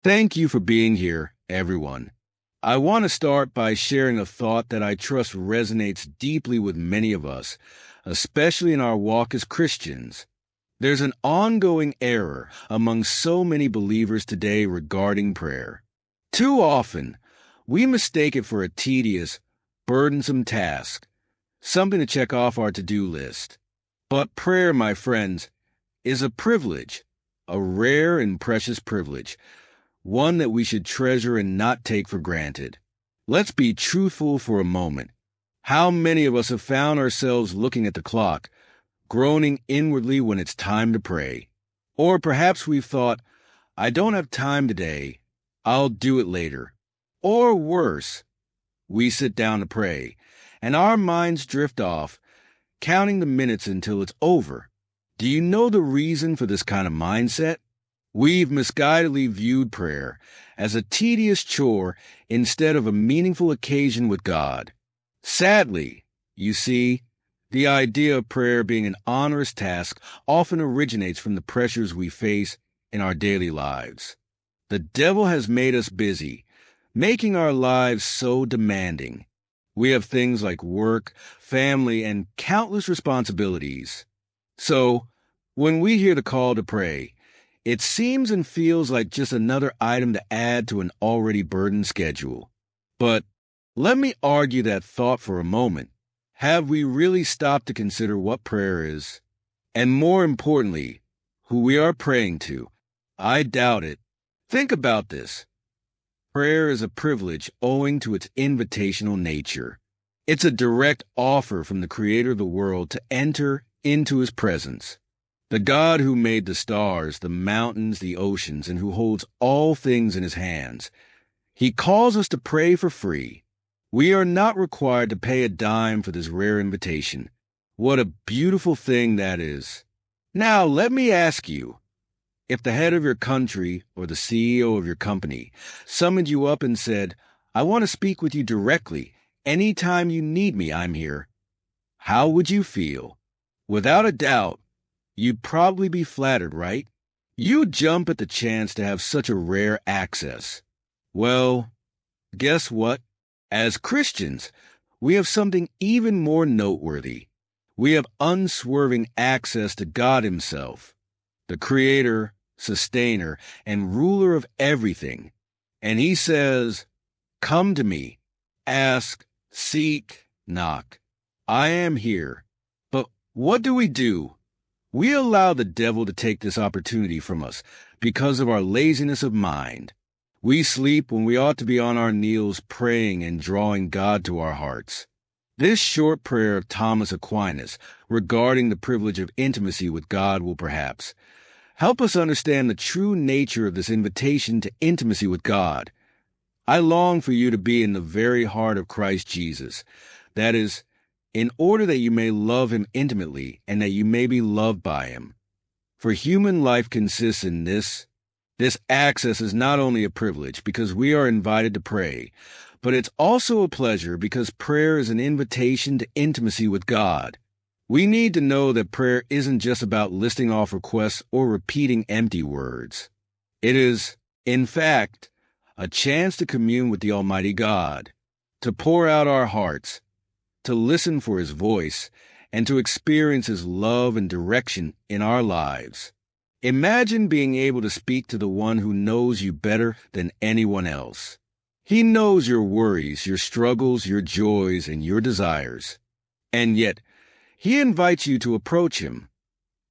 Thank you for being here, everyone. I want to start by sharing a thought that I trust resonates deeply with many of us, especially in our walk as Christians. There's an ongoing error among so many believers today regarding prayer. Too often, we mistake it for a tedious, burdensome task, something to check off our to-do list. But prayer, my friends, is a privilege, a rare and precious privilege, one that we should treasure and not take for granted. Let's be truthful for a moment. How many of us have found ourselves looking at the clock, groaning inwardly when it's time to pray? Or perhaps we've thought, I don't have time today, I'll do it later. Or worse, we sit down to pray, and our minds drift off, counting the minutes until it's over. Do you know the reason for this kind of mindset? We've misguidedly viewed prayer as a tedious chore instead of a meaningful occasion with God. Sadly, you see, the idea of prayer being an onerous task often originates from the pressures we face in our daily lives. The devil has made us busy, making our lives so demanding. We have things like work, family, and countless responsibilities. So, when we hear the call to pray, it seems and feels like just another item to add to an already burdened schedule. But let me argue that thought for a moment. Have we really stopped to consider what prayer is? And more importantly, who we are praying to? I doubt it. Think about this. Prayer is a privilege owing to its invitational nature. It's a direct offer from the Creator of the world to enter into His presence. The God who made the stars, the mountains, the oceans, and who holds all things in His hands. He calls us to pray for free. We are not required to pay a dime for this rare invitation. What a beautiful thing that is. Now, let me ask you, if the head of your country or the CEO of your company summoned you up and said, I want to speak with you directly. Anytime you need me, I'm here. How would you feel? Without a doubt, you'd probably be flattered, right? You'd jump at the chance to have such a rare access. Well, guess what? As Christians, we have something even more noteworthy. We have unswerving access to God Himself, the Creator, Sustainer, and Ruler of everything. And He says, come to me, ask, seek, knock. I am here. But what do? We allow the devil to take this opportunity from us because of our laziness of mind. We sleep when we ought to be on our knees praying and drawing God to our hearts. This short prayer of Thomas Aquinas regarding the privilege of intimacy with God will perhaps help us understand the true nature of this invitation to intimacy with God. I long for you to be in the very heart of Christ Jesus. That is, in order that you may love Him intimately and that you may be loved by Him. For human life consists in this. This access is not only a privilege because we are invited to pray, but it's also a pleasure because prayer is an invitation to intimacy with God. We need to know that prayer isn't just about listing off requests or repeating empty words. It is, in fact, a chance to commune with the Almighty God, to pour out our hearts, to listen for His voice, and to experience His love and direction in our lives. Imagine being able to speak to the one who knows you better than anyone else. He knows your worries, your struggles, your joys, and your desires. And yet, He invites you to approach Him,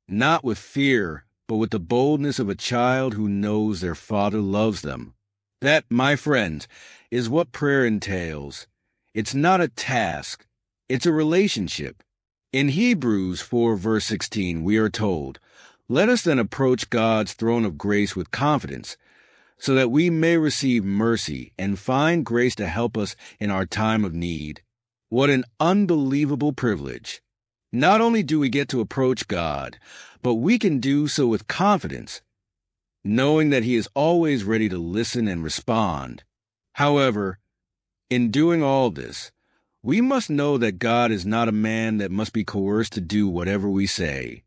not with fear, but with the boldness of a child who knows their Father loves them. That, my friends, is what prayer entails. It's not a task. It's a relationship. In Hebrews 4 verse 16, we are told, let us then approach God's throne of grace with confidence, so that we may receive mercy and find grace to help us in our time of need. What an unbelievable privilege. Not only do we get to approach God, but we can do so with confidence, knowing that He is always ready to listen and respond. However, in doing all this, we must know that God is not a man that must be coerced to do whatever we say.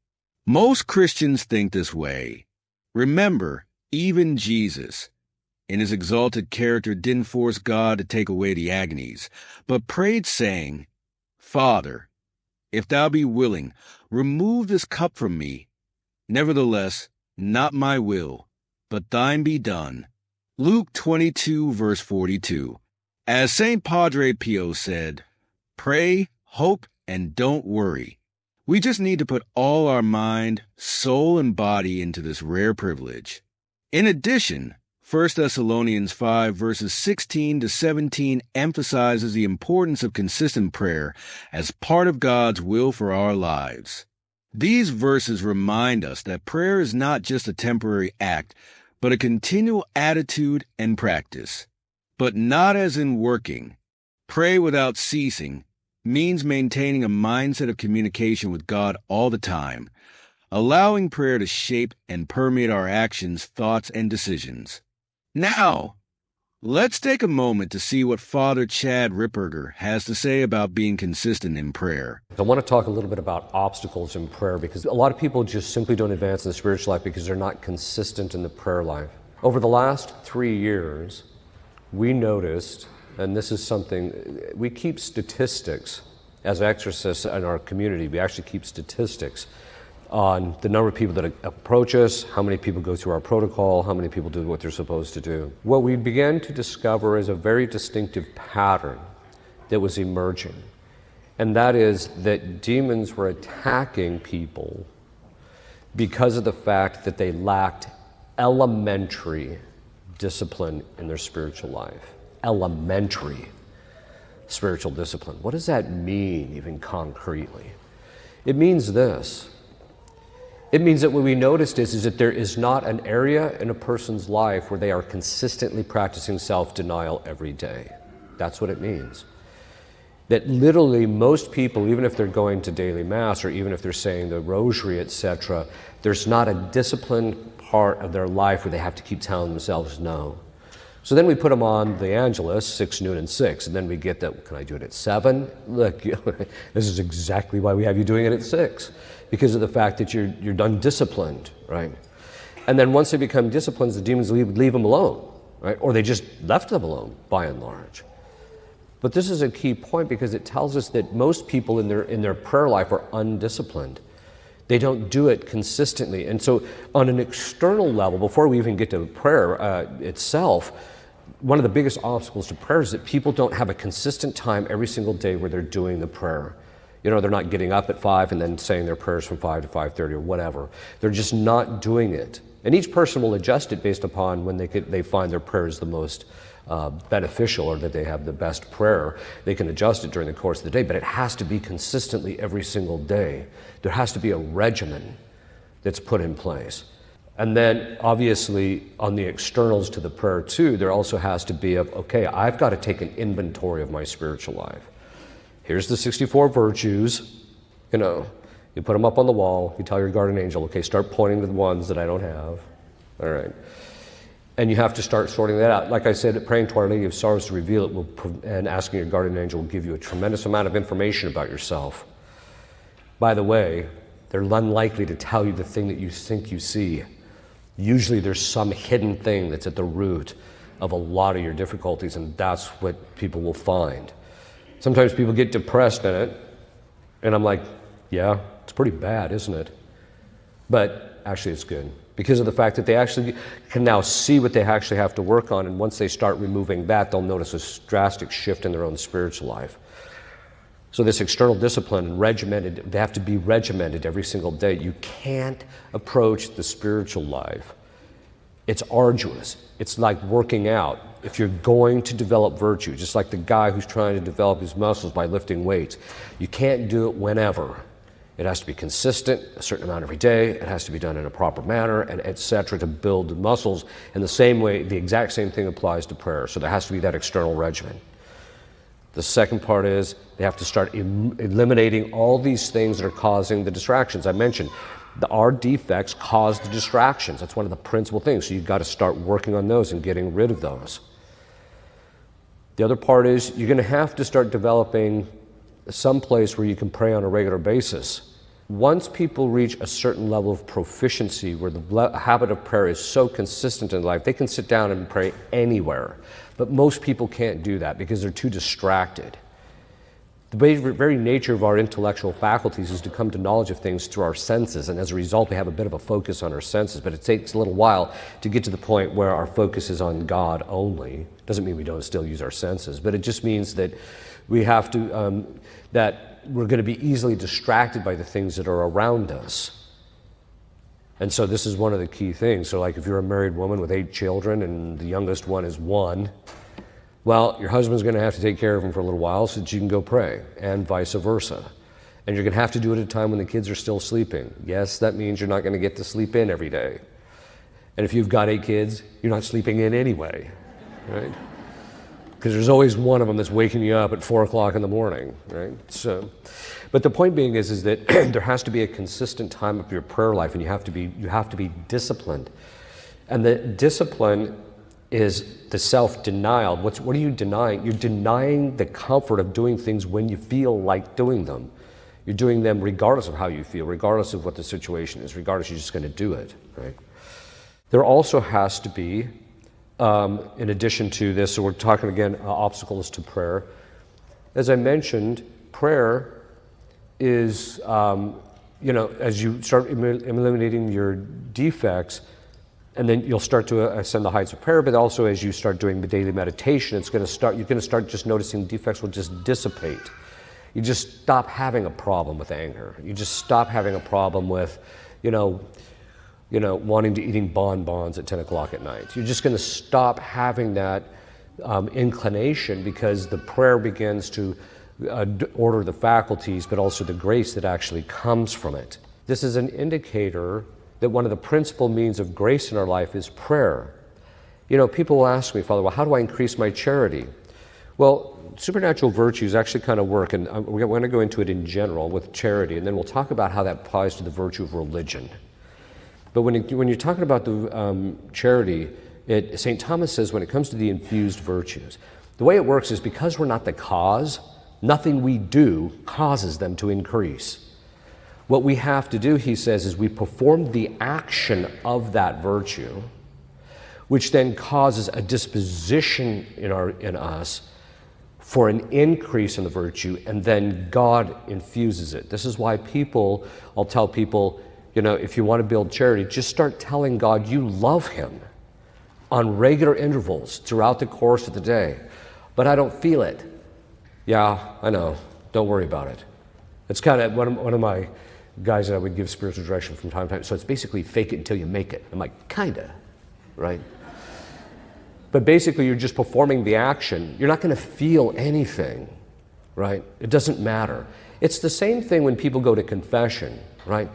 Most Christians think this way. Remember, even Jesus, in his exalted character, didn't force God to take away the agonies, but prayed, saying, Father, if thou be willing, remove this cup from me. Nevertheless, not my will, but thine be done. Luke 22, verse 42. As St. Padre Pio said, pray, hope, and don't worry. We just need to put all our mind, soul, and body into this rare privilege. In addition, 1 Thessalonians 5 verses 16 to 17 emphasizes the importance of consistent prayer as part of God's will for our lives. These verses remind us that prayer is not just a temporary act, but a continual attitude and practice. But not as in working. Pray without ceasing means maintaining a mindset of communication with God all the time, allowing prayer to shape and permeate our actions, thoughts, and decisions. Now, let's take a moment to see what Father Chad Ripperger has to say about being consistent in prayer. I want to talk a little bit about obstacles in prayer, because a lot of people just simply don't advance in the spiritual life because they're not consistent in the prayer life. Over the last 3 years, we noticed, and this is something, we keep statistics as exorcists in our community. We actually keep statistics on the number of people that approach us, how many people go through our protocol, how many people do what they're supposed to do. What we began to discover is a very distinctive pattern that was emerging, and that is that demons were attacking people because of the fact that they lacked elementary discipline in their spiritual life. Elementary spiritual discipline. What does that mean, even concretely? It means this. It means that what we noticed is that there is not an area in a person's life where they are consistently practicing self-denial every day. That's what it means. That literally most people, even if they're going to daily mass or even if they're saying the rosary, etc., there's not a disciplined part of their life where they have to keep telling themselves no. So then we put them on the Angelus, 6, noon, and 6, and then we get that, can I do it at 7? Look, this is exactly why we have you doing it at 6, because of the fact that you're undisciplined, right? And then once they become disciplined, the demons leave them alone, right? Or they just left them alone, by and large. But this is a key point because it tells us that most people in their prayer life are undisciplined. They don't do it consistently. And so on an external level, before we even get to prayer itself, one of the biggest obstacles to prayer is that people don't have a consistent time every single day where they're doing the prayer. You know, they're not getting up at 5 and then saying their prayers from 5 to 5:30 or whatever. They're just not doing it. And each person will adjust it based upon when they find their prayer is the most beneficial or that they have the best prayer. They can adjust it during the course of the day, but it has to be consistently every single day. There has to be a regimen that's put in place. And then obviously on the externals to the prayer too, there also has to be okay, I've got to take an inventory of my spiritual life. Here's the 64 virtues, you put them up on the wall, you tell your guardian angel, okay, start pointing to the ones that I don't have, all right. And you have to start sorting that out. Like I said, praying to Our Lady of Sorrows to reveal it and asking your guardian angel will give you a tremendous amount of information about yourself. By the way, they're unlikely to tell you the thing that you think you see. Usually there's some hidden thing that's at the root of a lot of your difficulties, and that's what people will find. Sometimes people get depressed in it, and I'm like, yeah, it's pretty bad, isn't it? But actually it's good, because of the fact that they actually can now see what they actually have to work on, and once they start removing that, they'll notice a drastic shift in their own spiritual life. So this external discipline, regimented, they have to be regimented every single day. You can't approach the spiritual life. It's arduous. It's like working out. If you're going to develop virtue, just like the guy who's trying to develop his muscles by lifting weights, you can't do it whenever. It has to be consistent, a certain amount every day. It has to be done in a proper manner, and etc. to build the muscles. In the same way, the exact same thing applies to prayer. So there has to be that external regimen. The second part is they have to start eliminating all these things that are causing the distractions. I mentioned our defects cause the distractions. That's one of the principal things. So you've got to start working on those and getting rid of those. The other part is you're going to have to start developing some place where you can pray on a regular basis. once people reach a certain level of proficiency where the habit of prayer is so consistent in life, they can sit down and pray anywhere. But most people can't do that because they're too distracted. The very nature of our intellectual faculties is to come to knowledge of things through our senses, and as a result, we have a bit of a focus on our senses, but it takes a little while to get to the point where our focus is on God only. Doesn't mean we don't still use our senses, but it just means that we have to, that we're going to be easily distracted by the things that are around us. And so this is one of the key things. So like if you're a married woman with 8 children and the youngest one is 1, well, your husband's going to have to take care of him for a little while so that you can go pray, and vice versa. And you're going to have to do it at a time when the kids are still sleeping. Yes, that means you're not going to get to sleep in every day. And if you've got 8 kids, you're not sleeping in anyway, right? Because there's always one of them that's waking you up at 4 o'clock in the morning, right? So, but the point being is that there has to be a consistent time of your prayer life, and you have to be disciplined. And the discipline is the self-denial. What are you denying? You're denying the comfort of doing things when you feel like doing them. You're doing them regardless of how you feel, regardless of what the situation is, regardless, you're just going to do it, right? There also has to be, in addition to this, so we're talking again, obstacles to prayer. As I mentioned, prayer is, as you start eliminating your defects, and then you'll start to ascend the heights of prayer, but also as you start doing the daily meditation, you're going to start just noticing defects will just dissipate. You just stop having a problem with anger. You just stop having a problem with, wanting to eating bonbons at 10 o'clock at night. You're just going to stop having that inclination because the prayer begins to order the faculties, but also the grace that actually comes from it. This is an indicator that one of the principal means of grace in our life is prayer. People will ask me, Father, well, how do I increase my charity? Well, supernatural virtues actually kind of work, and we're going to go into it in general with charity, and then we'll talk about how that applies to the virtue of religion. But when you're talking about the charity, St. Thomas says when it comes to the infused virtues, the way it works is because we're not the cause, nothing we do causes them to increase. What we have to do, he says, is we perform the action of that virtue, which then causes a disposition in us for an increase in the virtue, and then God infuses it. This is why I'll tell people, if you want to build charity, just start telling God you love him on regular intervals throughout the course of the day. But I don't feel it. Yeah, I know. Don't worry about it. It's kind of one of my guys that I would give spiritual direction from time to time. So it's basically fake it until you make it. I'm like, kinda, right? But basically you're just performing the action. You're not going to feel anything, right? It doesn't matter. It's the same thing when people go to confession, right?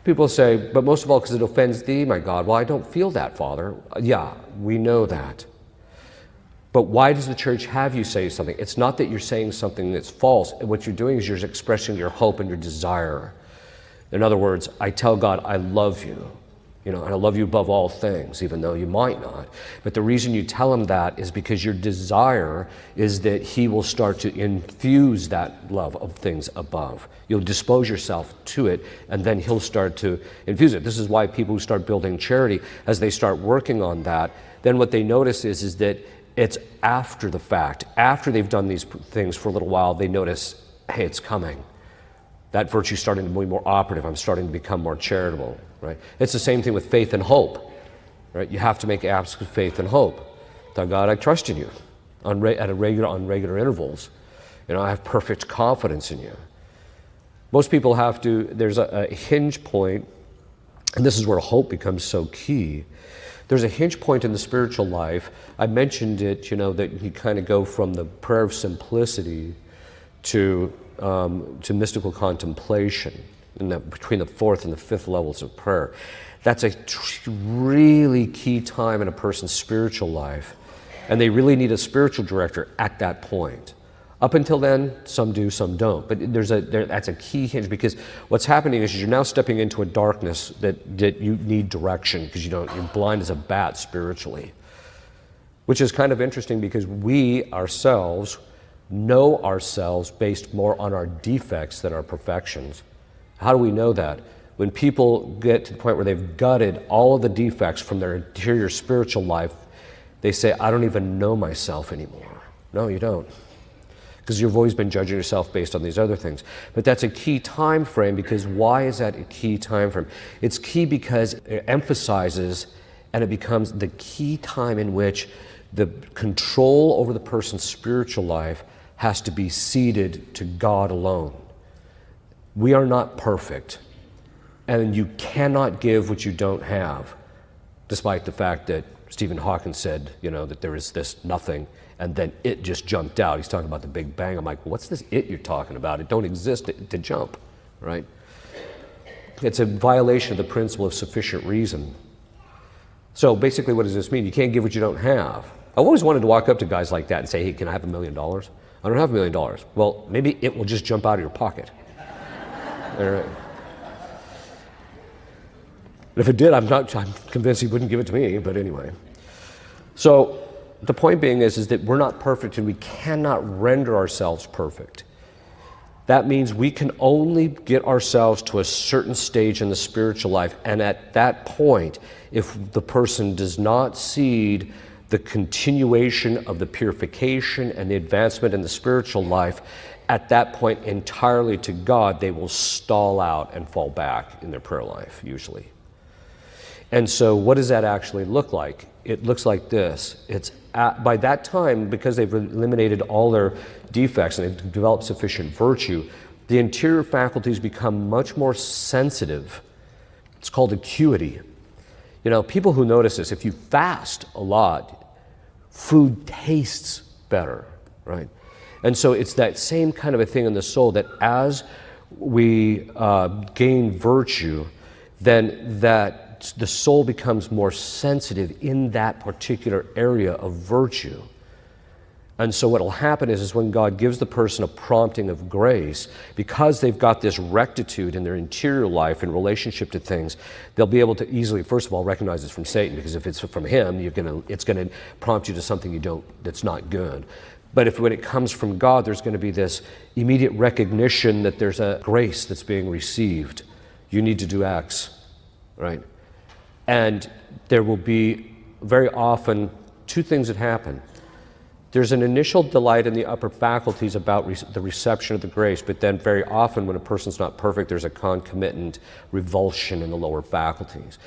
People say, but most of all because it offends thee, my God. Well, I don't feel that, Father. Yeah, we know that. But why does the church have you say something? It's not that you're saying something that's false. What you're doing is you're expressing your hope and your desire. In other words, I tell God I love you, and I love you above all things, even though you might not. But the reason you tell him that is because your desire is that he will start to infuse that love of things above. You'll dispose yourself to it, and then he'll start to infuse it. This is why people who start building charity, as they start working on that, then what they notice is that it's after the fact, after they've done these things for a little while, they notice, hey, it's coming. That virtue's starting to be more operative. I'm starting to become more charitable, right? It's the same thing with faith and hope, right? You have to make acts of faith and hope. Tell God, I trust in you on regular intervals. I have perfect confidence in you. Most people there's a hinge point, and this is where hope becomes so key. There's a hinge point in the spiritual life. I mentioned it, that you kind of go from the prayer of simplicity to mystical contemplation, between the 4th and the 5th levels of prayer. That's a really key time in a person's spiritual life, and they really need a spiritual director at that point. Up until then, some do, some don't. But that's a key hinge, because what's happening is you're now stepping into a darkness that you need direction, because you're blind as a bat spiritually. Which is kind of interesting, because we ourselves know ourselves based more on our defects than our perfections. How do we know that? When people get to the point where they've gutted all of the defects from their interior spiritual life, they say, I don't even know myself anymore. No, you don't. Because you've always been judging yourself based on these other things. But that's a key time frame, because why is that a key time frame? It's key because it emphasizes and it becomes the key time in which the control over the person's spiritual life has to be ceded to God alone. We are not perfect, and you cannot give what you don't have, despite the fact that Stephen Hawking said, that there is this nothing, and then it just jumped out. He's talking about the Big Bang. I'm like, well, what's this it you're talking about? It don't exist to jump, right? It's a violation of the principle of sufficient reason. So basically, what does this mean? You can't give what you don't have. I've always wanted to walk up to guys like that and say, hey, can I have $1 million? I don't have $1 million. Well, maybe it will just jump out of your pocket. All right. If it did, I'm convinced he wouldn't give it to me, but anyway. So the point being is that we're not perfect, and we cannot render ourselves perfect. That means we can only get ourselves to a certain stage in the spiritual life, and at that point, if the person does not cede the continuation of the purification and the advancement in the spiritual life, at that point entirely to God, they will stall out and fall back in their prayer life, usually. And so what does that actually look like? It looks like this. By that time, because they've eliminated all their defects and they've developed sufficient virtue, the interior faculties become much more sensitive. It's called acuity. People who notice this, if you fast a lot, food tastes better, right? And so it's that same kind of a thing in the soul, that as we gain virtue, then that the soul becomes more sensitive in that particular area of virtue. And so what will happen is when God gives the person a prompting of grace, because they've got this rectitude in their interior life in relationship to things, they'll be able to easily, first of all, recognize it's from Satan, because if it's from him, it's going to prompt you to something that's not good. But when it comes from God, there's going to be this immediate recognition that there's a grace that's being received. You need to do X, right? And there will be very often two things that happen. There's an initial delight in the upper faculties about the reception of the grace, but then very often when a person's not perfect, there's a concomitant revulsion in the lower faculties.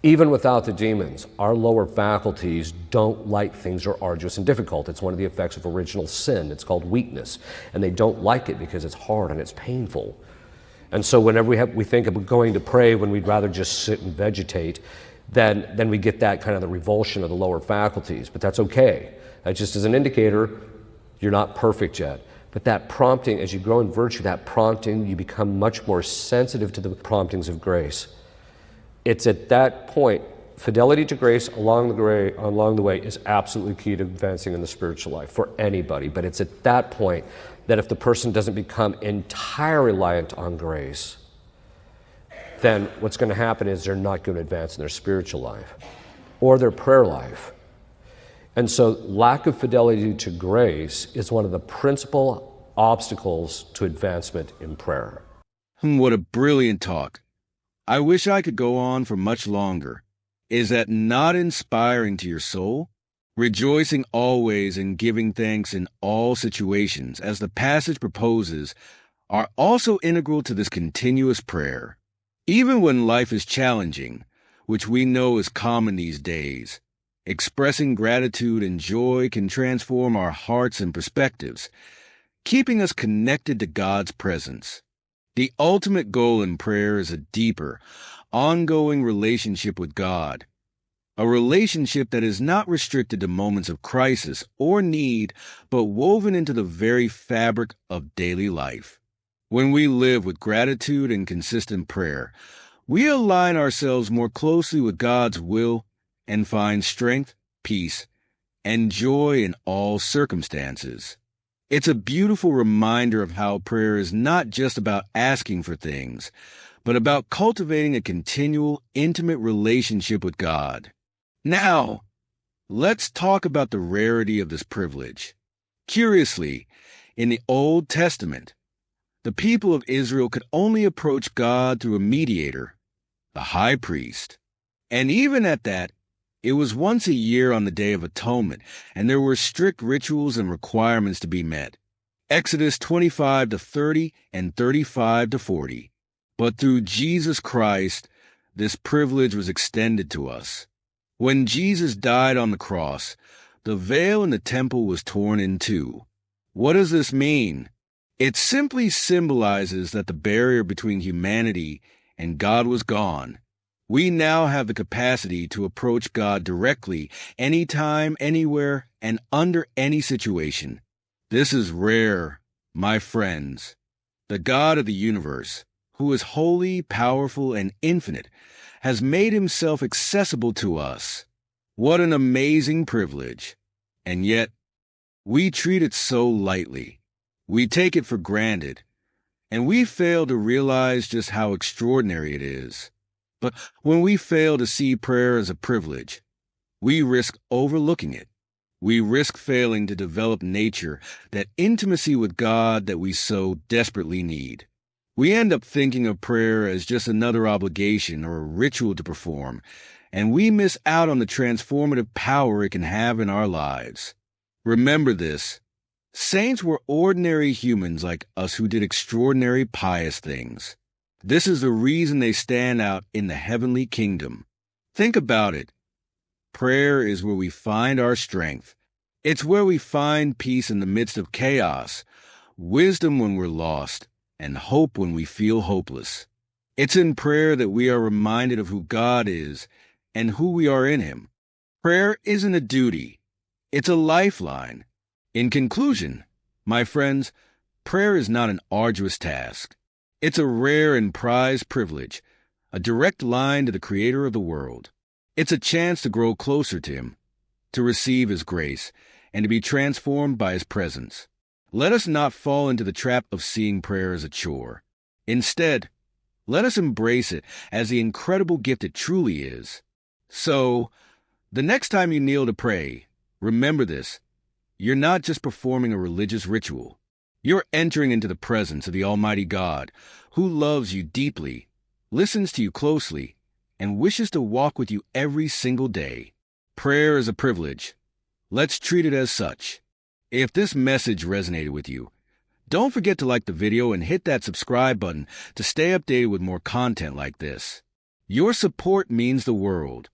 Even without the demons, our lower faculties don't like things are arduous and difficult. It's one of the effects of original sin. It's called weakness. And they don't like it because it's hard and it's painful. And so whenever we think of going to pray when we'd rather just sit and vegetate, then we get that kind of the revulsion of the lower faculties. But that's okay. That just is an indicator you're not perfect yet. But that prompting, as you grow in virtue, that prompting, you become much more sensitive to the promptings of grace. It's at that point, fidelity to grace along the way is absolutely key to advancing in the spiritual life for anybody. But it's at that point that if the person doesn't become entirely reliant on grace, then what's going to happen is they're not going to advance in their spiritual life or their prayer life. And so lack of fidelity to grace is one of the principal obstacles to advancement in prayer. What a brilliant talk. I wish I could go on for much longer. Is that not inspiring to your soul? Rejoicing always and giving thanks in all situations, as the passage proposes, are also integral to this continuous prayer. Even when life is challenging, which we know is common these days, expressing gratitude and joy can transform our hearts and perspectives, keeping us connected to God's presence. The ultimate goal in prayer is a deeper, ongoing relationship with God, a relationship that is not restricted to moments of crisis or need, but woven into the very fabric of daily life. When we live with gratitude and consistent prayer, we align ourselves more closely with God's will and find strength, peace, and joy in all circumstances. It's a beautiful reminder of how prayer is not just about asking for things, but about cultivating a continual, intimate relationship with God. Now, let's talk about the rarity of this privilege. Curiously, in the Old Testament, The people of Israel could only approach God through a mediator, the high priest. And even at that, it was once a year on the Day of Atonement, and there were strict rituals and requirements to be met. Exodus 25-30 and 35-40. But through Jesus Christ, this privilege was extended to us. When Jesus died on the cross, the veil in the temple was torn in two. What does this mean? It simply symbolizes that the barrier between humanity and God was gone. We now have the capacity to approach God directly, anytime, anywhere, and under any situation. This is rare, my friends. The God of the universe, who is holy, powerful, and infinite, has made himself accessible to us. What an amazing privilege. And yet, we treat it so lightly. We take it for granted, and we fail to realize just how extraordinary it is. But when we fail to see prayer as a privilege, we risk overlooking it. We risk failing to develop nature, that intimacy with God that we so desperately need. We end up thinking of prayer as just another obligation or a ritual to perform, and we miss out on the transformative power it can have in our lives. Remember this. Saints were ordinary humans like us who did extraordinary pious things. This is the reason they stand out in the heavenly kingdom. Think about it. Prayer is where we find our strength. It's where we find peace in the midst of chaos, wisdom when we're lost, and hope when we feel hopeless. It's in prayer that we are reminded of who God is and who we are in Him. Prayer isn't a duty. It's a lifeline. In conclusion, my friends, prayer is not an arduous task. It's a rare and prized privilege, a direct line to the Creator of the world. It's a chance to grow closer to Him, to receive His grace, and to be transformed by His presence. Let us not fall into the trap of seeing prayer as a chore. Instead, let us embrace it as the incredible gift it truly is. So, the next time you kneel to pray, remember this. You're not just performing a religious ritual. You're entering into the presence of the Almighty God, who loves you deeply, listens to you closely, and wishes to walk with you every single day. Prayer is a privilege. Let's treat it as such. If this message resonated with you, don't forget to like the video and hit that subscribe button to stay updated with more content like this. Your support means the world.